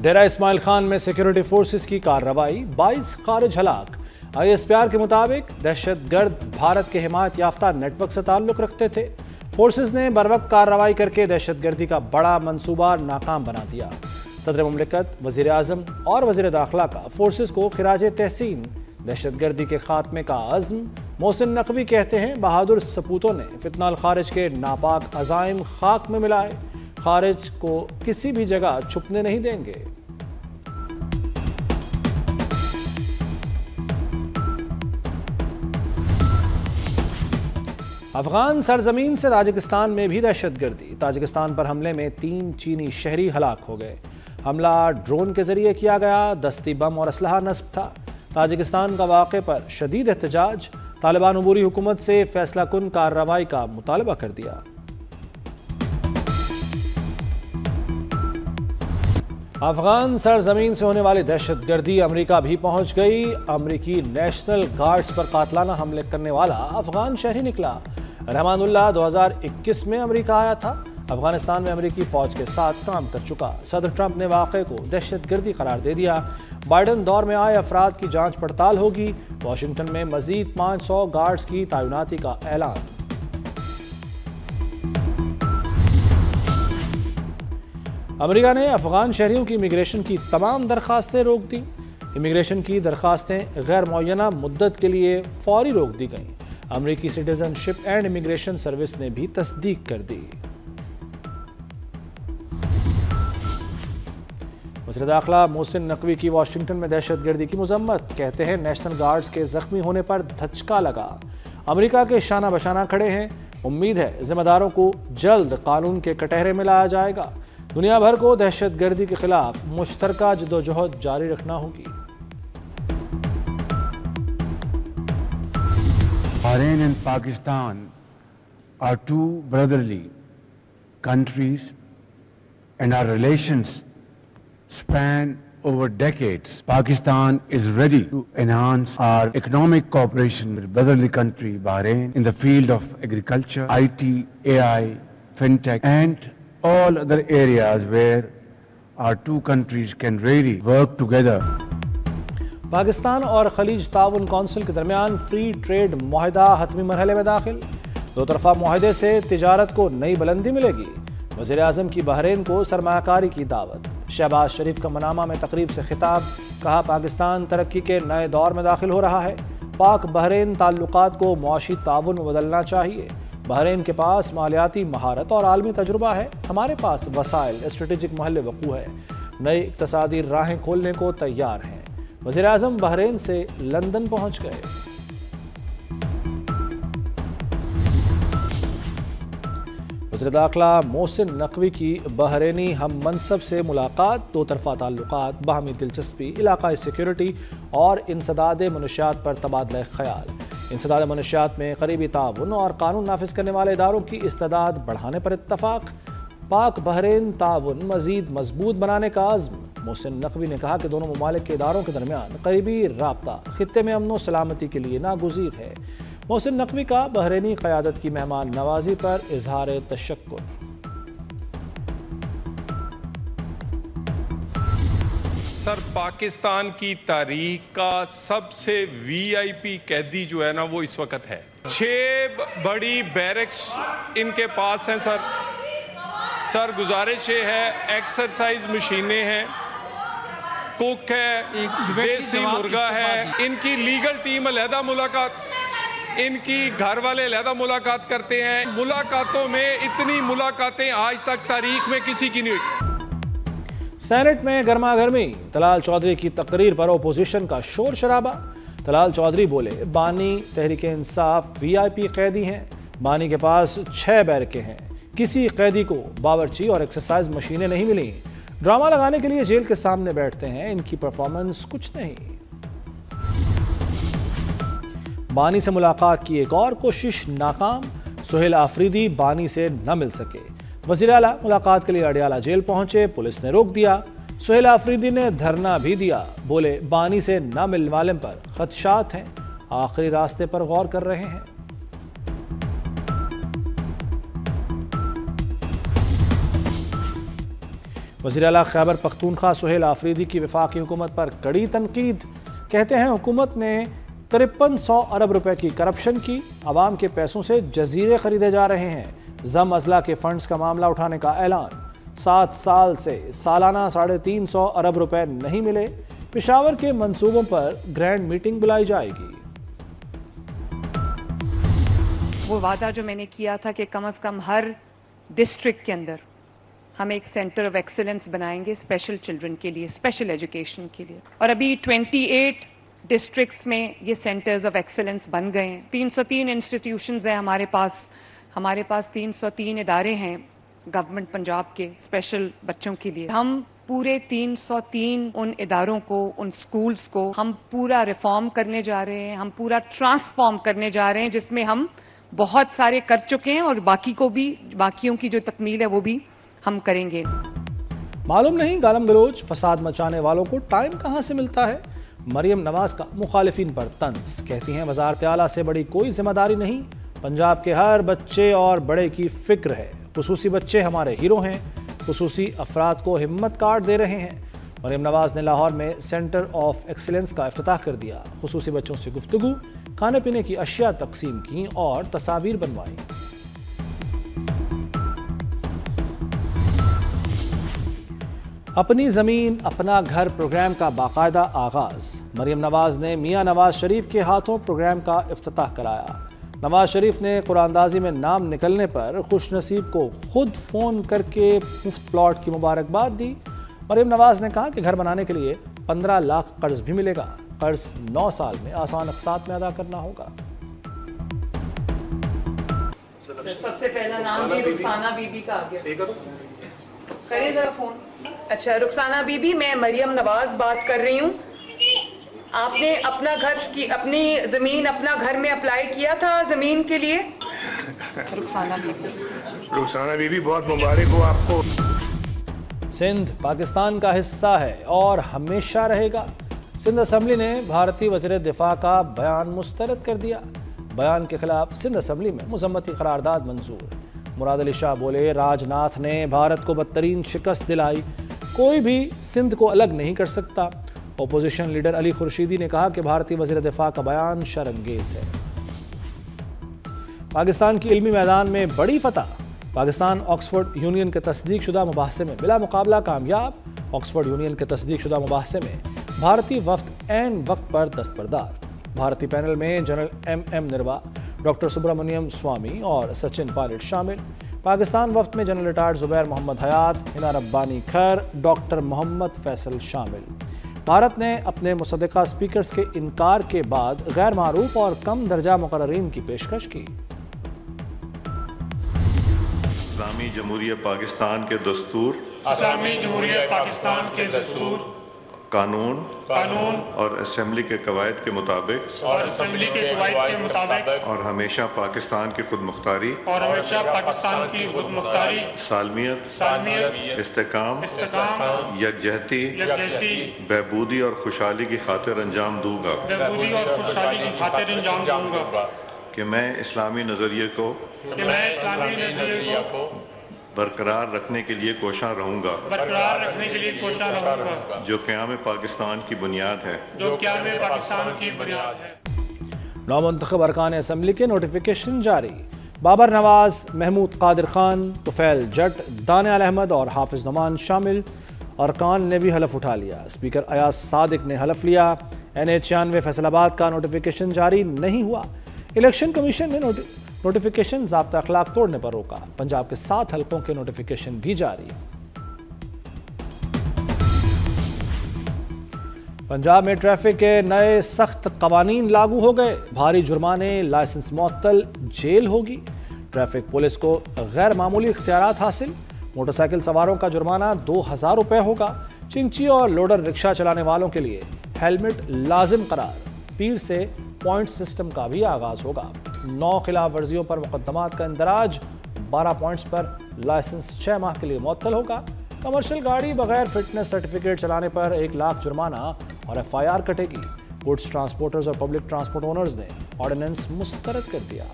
डेरा इस्माइल खान में security forces की कार्रवाई, 22 खारिज हलाक। ISPR के मुताबिक दहशतगर्द भारत के हिमायत याफ्ता नेटवर्क से ताल्लुक रखते थे। फोर्सेस ने बरवक्त कार्रवाई करके दहशतगर्दी का बड़ा मंसूबा नाकाम बना दिया। सदर मुमलिकत, वज़ीर आज़म और वज़ीर दाखिला का फोर्सेस को खिराज तहसीन। दहशतगर्दी के खात्मे का अज़्म। मोहसिन नकवी कहते हैं, बहादुर सपूतों ने फितनाल खारिज के नापाक अज़ाइम खाक में मिलाए। खारिज को किसी भी जगह छुपने नहीं देंगे। अफगान सरजमीन से ताजिकिस्तान में भी दहशतगर्दी। ताजिकिस्तान पर हमले में 3 चीनी शहरी हलाक हो गए। हमला ड्रोन के जरिए किया गया, दस्ती बम और असलहा नस्ब था। ताजिकिस्तान का वाक़े पर शदीद एहतजाज। तालिबान अबूरी हुकूमत से फैसला कुन कार्रवाई का मुतालबा कर दिया। अफगान सरजमीन से होने वाली दहशतगर्दी अमेरिका भी पहुंच गई। अमेरिकी नेशनल गार्ड्स पर कातलाना हमले करने वाला अफगान शहरी निकला। रहमानुल्लाह 2021 में अमेरिका आया था। अफगानिस्तान में अमेरिकी फौज के साथ काम कर चुका। सदर ट्रंप ने वाक़े को दहशतगर्दी करार दे दिया। बाइडन दौर में आए अफराद की जांच पड़ताल होगी। वाशिंगटन में मजीद 500 गार्ड्स की तैनाती का ऐलान। अमेरिका ने अफगान शहरियों की इमिग्रेशन की तमाम दरखास्तें रोक दी। इमिग्रेशन की दरखास्तें गैर मुअय्यना मुद्दत के लिए फौरी रोक दी गईं। अमेरिकी सिटीजनशिप एंड इमिग्रेशन सर्विस ने भी तस्दीक कर दी। वज़ीर दाखिला मोहसिन नकवी की वाशिंगटन में दहशतगर्दी की मजम्मत। कहते हैं, नेशनल गार्ड्स के जख्मी होने पर धचका लगा। अमेरिका के शाना बशाना खड़े हैं। उम्मीद है जिम्मेदारों को जल्द कानून के कटहरे में लाया जाएगा। दुनिया भर को दहशतगर्दी के खिलाफ मुश्तरका जदोजहद जारी रखना होगी। Bahrain and Pakistan are two brotherly countries and our relations span over decades. Pakistan is ready to enhance our economic cooperation with brotherly country Bahrain in the field of agriculture, IT, AI, fintech and all other areas where our two countries can really work together. Pakistan और खलीज ताउन council के दरमियान free trade मुआहदा हतमी मरहले में दाखिल। दो तरफा मुआहदे से तिजारत को नई बुलंदी मिलेगी। वज़ीर आज़म की बहरीन को सरमायाकारी की दावत। शहबाज शरीफ का मनामा में तकरीब से खिताब। कहा, पाकिस्तान तरक्की के नए दौर में दाखिल हो रहा है। पाक बहरीन ताल्लुकात को मुआशी ताउन में बदलना चाहिए। बहरीन के पास मालियाती महारत और आलमी तजुर्बा है। हमारे पास वसाइल, स्ट्रेटेजिक महल वक़ू है। नई इक़्तिसादी राहें खोलने को तैयार हैं। वज़ीर आज़म बहरीन से लंदन पहुँच गए। वज़ीर दाखिला मोहसिन नकवी की बहरीनी हम मनसब से मुलाकात। दो तरफा ताल्लुकात, बाहमी दिलचस्पी, इलाकाई सिक्योरिटी और इंसदाद मनशियात पर तबादला ख्याल। इंसदाद मनशियात में करीबी ताउन और कानून नाफिज करने वाले इदारों की इस्तेदाद बढ़ाने पर इत्तफाक। पाक बहरीन ताउन मजीद मजबूत बनाने का अज़्म। मोहसिन नकवी ने कहा कि दोनों ममालिक के इदारों के दरमियान करीबी राब्ता खित्ते में अमन व सलामती के लिए नागुज़ीर है। मोहसिन नकवी का बहरीनी क़यादत की मेहमान नवाजी पर इजहार तशक्कुर। सर, पाकिस्तान की तारीख का सबसे VIP कैदी जो है ना, वो इस वक्त है। 6 बड़ी बैरक्स इनके पास हैं सर गुजारिश है, एक्सरसाइज मशीनें हैं, कुक है, देसी मुर्गा है। इनकी लीगल टीम अलहदा मुलाकात, इनकी घर वाले अलहदा मुलाकात करते हैं। मुलाकातों में इतनी मुलाकातें आज तक तारीख में किसी की नहीं हुई। सेनेट में गर्मा गर्मी। तलाल चौधरी की तकरीर पर ओपोजिशन का शोर शराबा। तलाल चौधरी बोले, बानी तहरीक इंसाफ VIP कैदी हैं। बानी के पास 6 बैरकें हैं। किसी कैदी को बावर्ची और एक्सरसाइज मशीनें नहीं मिली। ड्रामा लगाने के लिए जेल के सामने बैठते हैं। इनकी परफॉर्मेंस कुछ नहीं। बानी से मुलाकात की एक और कोशिश नाकाम। सुहेल आफरीदी बानी से न मिल सके। वज़ीर आला मुलाकात के लिए अडियाला जेल पहुंचे, पुलिस ने रोक दिया। सुहेल आफरीदी ने धरना भी दिया। बोले, बानी से न मिलने वाले पर खदशात हैं। आखिरी रास्ते पर गौर कर रहे हैं। वज़ीर आला खैबर पख्तूनख्वा सुहेल आफरीदी की वफाकी हुकूमत पर कड़ी तनकीद। कहते हैं हुकूमत ने 5300 अरब रुपए की करप्शन की, आवाम के पैसों से जजीरे खरीदे जा रहे हैं। जम अजला के फंड्स का मामला उठाने का ऐलान। 7 साल से सालाना 350 अरब रुपए नहीं मिले। पेशावर के मंसूबों पर ग्रैंड मीटिंग बुलाई जाएगी। वो वादा जो मैंने किया था कि कम से कम हर डिस्ट्रिक्ट के अंदर हम एक सेंटर ऑफ एक्सीलेंस बनाएंगे स्पेशल चिल्ड्रन के लिए, स्पेशल एजुकेशन के लिए, और अभी 28 डिस्ट्रिक्ट्स में ये सेंटर्स ऑफ एक्सीलेंस बन गए हैं। 303 इंस्टीट्यूशंस हैं हमारे पास 303 इदारे हैं गवर्नमेंट पंजाब के स्पेशल बच्चों के लिए। हम पूरे 303 उन इदारों को, उन स्कूल्स को हम पूरा रिफॉर्म करने जा रहे हैं, हम पूरा ट्रांसफॉर्म करने जा रहे हैं, जिसमें हम बहुत सारे कर चुके हैं और बाकियों की जो तकमील है वो भी हम करेंगे। मालूम नहीं गालम गलोच फसाद मचाने वालों को टाइम कहां से मिलता है। मरियम नवाज का मुखालिफिन पर तंज। कहती हैं वजारत आला से बड़ी कोई जिम्मेदारी नहीं, पंजाब के हर बच्चे और बड़े की फिक्र है। खुसूसी बच्चे हमारे हीरो हैं, खुसूसी अफराद को हिम्मत कार्ड दे रहे हैं। मरियम नवाज ने लाहौर में सेंटर ऑफ एक्सीलेंस का इफ्तिताह कर दिया। खुसूसी बच्चों से गुफ्तगू, खाने पीने की अशिया तकसीम की और तस्वीर बनवाई। अपनी ज़मीन अपना घर प्रोग्राम का बाकायदा आगाज़। मरियम नवाज ने मियाँ नवाज शरीफ के हाथों प्रोग्राम का इफ्तिताह कराया। नवाज शरीफ ने कुरानदाजी में नाम निकलने पर खुश नसीब को खुद फ़ोन करके मुफ्त प्लॉट की मुबारकबाद दी। मरियम नवाज ने कहा कि घर बनाने के लिए 15 लाख कर्ज भी मिलेगा। कर्ज 9 साल में आसान अक़सात में अदा करना होगा। सबसे पहला नाम भी रुखसाना बीबी का आ गया। करें जरा फोन। अच्छा रुखसाना बीबी, मैं मरियम नवाज बात कर रही हूँ। आपने अपनी जमीन अपना घर में अप्लाई किया था जमीन के लिए? रुखसाना बीबी बहुत मुबारक हो आपको। सिंध पाकिस्तान का हिस्सा है और हमेशा रहेगा। सिंध असम्बली ने भारतीय वज़ीर दिफा का बयान मुस्तरद कर दिया। बयान के खिलाफ सिंध असम्बली में मुज़म्मती करारदाद मंजूर। मुराद अली शाह बोले, राजनाथ ने भारत को बदतरीन शिकस्त दिलाई, कोई भी सिंध को अलग नहीं कर सकता। ओपोजिशन लीडर अली खुर्शीदी ने कहा कि भारतीय वज़ीर दिफा का बयान शर्मगेज है। पाकिस्तान की इल्मी मैदान में बड़ी फतह। पाकिस्तान ऑक्सफोर्ड यूनियन के तस्दीकशुदा मुबाहसे में बिला मुकाबला कामयाब। ऑक्सफोर्ड यूनियन के तस्दीकशुदा मुबाहसे में भारतीय वफ्द ऐन वक्त पर दस्तबरदार। भारतीय पैनल में जनरल MM निर्वा, डॉक्टर सुब्रमण्यम स्वामी और सचिन पायलट शामिल। पाकिस्तान वफ्द में जनरल रिटायर्ड जुबैर मोहम्मद हयात, हिना रब्बानी खैर, डॉक्टर मोहम्मद फैसल शामिल। भारत ने अपने मुसद्दिका स्पीकर्स के इनकार के बाद गैर मारूफ और कम दर्जा मुकर्ररीन की पेशकश की। इस्लामी जमहूरिया पाकिस्तान के दस्तूर, कानून और असेंबली के कवायद के मुताबिक और हमेशा पाकिस्तान की खुद मुख्तारी, सालमियत, इस्तेकाम, यकजहती, बहबूदी और खुशहाली की खातिर अंजाम दूंगा कि मैं इस्लामी नज़रिए को बरकरार रखने के लिए कोशां रहूंगा, जो क़याम पाकिस्तान की बुनियाद है। नौमुंतखब अरकान असम्बली के नोटिफिकेशन जारी। बाबर नवाज, महमूद कादिर खान, तुफैल जट, दानियाल अहमद और हाफिज नमान शामिल। अरकान ने भी हलफ उठा लिया। स्पीकर अयाज सादिक ने हलफ लिया। NH-96 फैसलाबाद का नोटिफिकेशन जारी नहीं हुआ। इलेक्शन कमीशन ने नोटिफिकेशन ज़ाब्ता अखलाक तोड़ने पर रोका। पंजाब के 7 हलकों के नोटिफिकेशन भी जारी। पंजाब में ट्रैफिक के नए सख्त कवानीन लागू हो गए। भारी जुर्माने, लाइसेंस मुअत्तल, जेल होगी। ट्रैफिक पुलिस को गैर मामूली इख्तियारात हासिल। मोटरसाइकिल सवारों का जुर्माना 2000 रुपये होगा। चिंची और लोडर रिक्शा चलाने वालों के लिए हेलमेट लाजिम करार। पीर से पॉइंट सिस्टम का भी आगाज होगा। 9 खिलाफ वर्जियों पर मुकदमात का इंदराज। 12 पॉइंट्स पर लाइसेंस 6 माह के लिए मुअत्तल होगा। कमर्शियल गाड़ी बगैर फिटनेस सर्टिफिकेट चलाने पर 1 लाख जुर्माना और FIR कटेगी। गुड्स ट्रांसपोर्टर्स और पब्लिक ट्रांसपोर्ट ओनर्स ने ऑर्डिनेंस मुस्तरद कर दिया।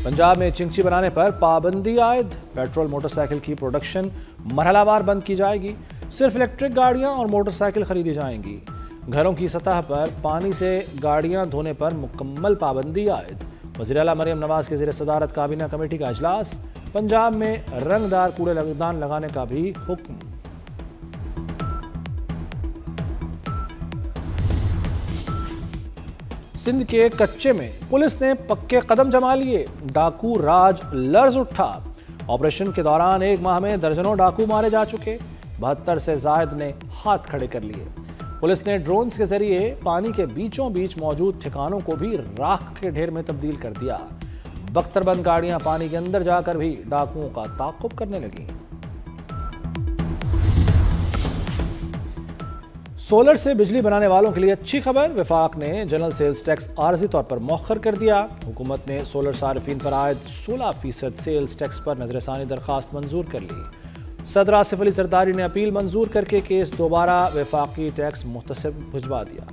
पंजाब में चिंगची बनाने पर पाबंदी आयद। पेट्रोल मोटरसाइकिल की प्रोडक्शन मरहलावार बंद की जाएगी। सिर्फ इलेक्ट्रिक गाड़ियां और मोटरसाइकिल खरीदी जाएंगी। घरों की सतह पर पानी से गाड़ियां धोने पर मुकम्मल पाबंदी आयद। वज़ीर आला मरियम नवाज के ज़ेर सदारत काबीना कमेटी का इजलास। पंजाब में रंगदार कूड़ेदान लगाने का भी हुक्म। सिंध के कच्चे में पुलिस ने पक्के कदम जमा लिए। डाकू राज लर्ज उठा। ऑपरेशन के दौरान एक माह में दर्जनों डाकू मारे जा चुके। 72 से जायद ने हाथ खड़े कर लिए। पुलिस ने ड्रोन्स के जरिए पानी के बीचों बीच मौजूद ठिकानों को भी राख के ढेर में तब्दील कर दिया। बख्तरबंद गाड़ियां पानी के अंदर जाकर भी डाकुओं का ताक़ुब करने लगी। सोलर से बिजली बनाने वालों के लिए अच्छी खबर। वफाक ने जनरल सेल्स टैक्स आर्जी तौर पर मौखर कर दिया। हुकूमत ने सोलर सार्फिन पर आयद 16% सेल्स टैक्स पर नजरसानी दरखास्त मंजूर कर ली। सदर आसिफ अली जरदारी ने अपील मंजूर करके केस दोबारा वफाकी टैक्स मुहतसिब भिजवा दिया।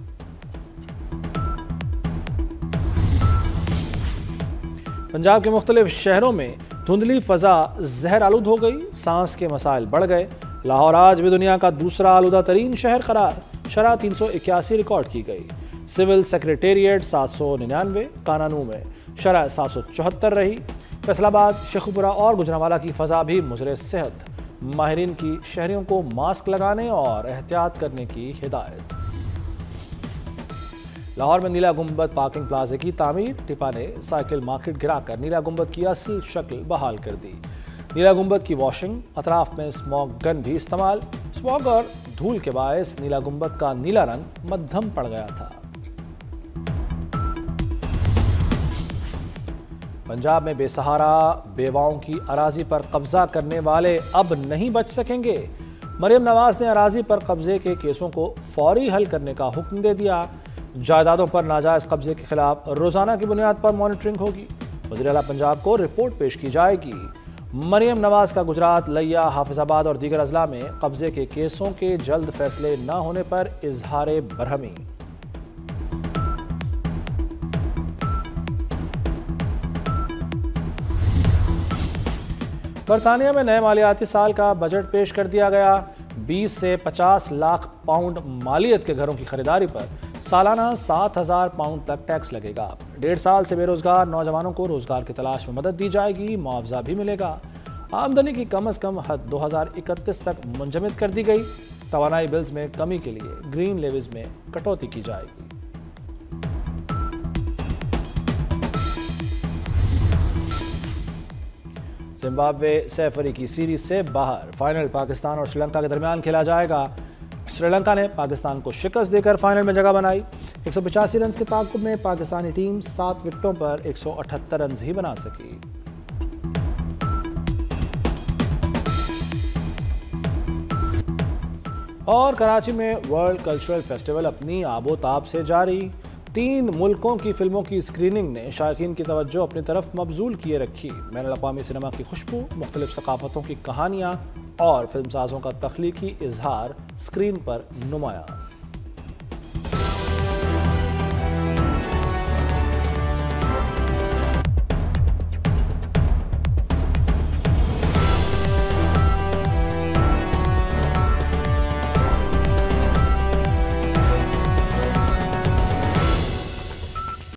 पंजाब के मुख्तलिफ शहरों में धुंधली फजा जहर आलूद हो गई। सांस के मसाइल बढ़ गए। लाहौर आज भी दुनिया का दूसरा आलूदा तरीन शहर करार। शरह 381 रिकॉर्ड की गई। सिविल सेक्रेटेरिएट 799, कानानू में शरह 774 रही। फैसलाबाद, शेखुपुरा और गुजरांवाला की फजा भी मुज़र सेहत। माहिरीन की शहरियों को मास्क लगाने और एहतियात करने की हिदायत। लाहौर में नीला गुंबद पार्किंग प्लाजे की तामीर। टिपा ने साइकिल मार्केट गिराकर नीला गुंबद की असल शक्ल बहाल कर दी। नीला गुंबद की वॉशिंग, अतराफ में स्मॉग गन भी इस्तेमाल। स्मॉग और धूल के बायस नीला गुंबद का नीला रंग मध्यम पड़ गया था। पंजाब में बेसहारा बेवाओं की अराजी पर कब्जा करने वाले अब नहीं बच सकेंगे। मरियम नवाज ने अराजी पर कब्जे के केसों को फौरी हल करने का हुक्म दे दिया। जायदादों पर नाजायज कब्जे के खिलाफ रोजाना की बुनियाद पर मॉनिटरिंग होगी। वज़ीर आला पंजाब को रिपोर्ट पेश की जाएगी। मरियम नवाज का गुजरात, लिया, हाफिजाबाद और दीगर अजला में कब्जे के केसों के जल्द फैसले न होने पर इजहार बरहमी। बरतानिया में नए मालियाती साल का बजट पेश कर दिया गया। 20 से 50 लाख पाउंड मालियत के घरों की खरीदारी पर सालाना 7,000 पाउंड तक टैक्स लगेगा। 1.5 साल से बेरोजगार नौजवानों को रोजगार की तलाश में मदद दी जाएगी। मुआवजा भी मिलेगा। आमदनी की कम से कम हद 2031 तक मुंजमद कर दी गई। तवानाई बिल्स में कमी के लिए ग्रीन लेवीज में कटौती की जाएगी। जिम्बाब्वे सैफरी की सीरीज से बाहर। फाइनल पाकिस्तान और श्रीलंका के दरमियान खेला जाएगा। श्रीलंका ने पाकिस्तान को शिकस्त देकर फाइनल में जगह बनाई। 185 रन के ताक़ुब में पाकिस्तानी टीम 7 विकेटों पर 178 रन ही बना सकी। और कराची में वर्ल्ड कल्चरल फेस्टिवल अपनी आबोताब से जारी। 3 मुल्कों की फिल्मों की स्क्रीनिंग ने शायकीन की तवज्जो अपनी तरफ मबजूल किए रखी। बैनुल-अक़वामी सिनेमा की खुशबू, मुख्तलिफ सकाफ़तों की कहानियाँ और फिल्मसाजों का तख्लीकी इजहार स्क्रीन पर नुमाया।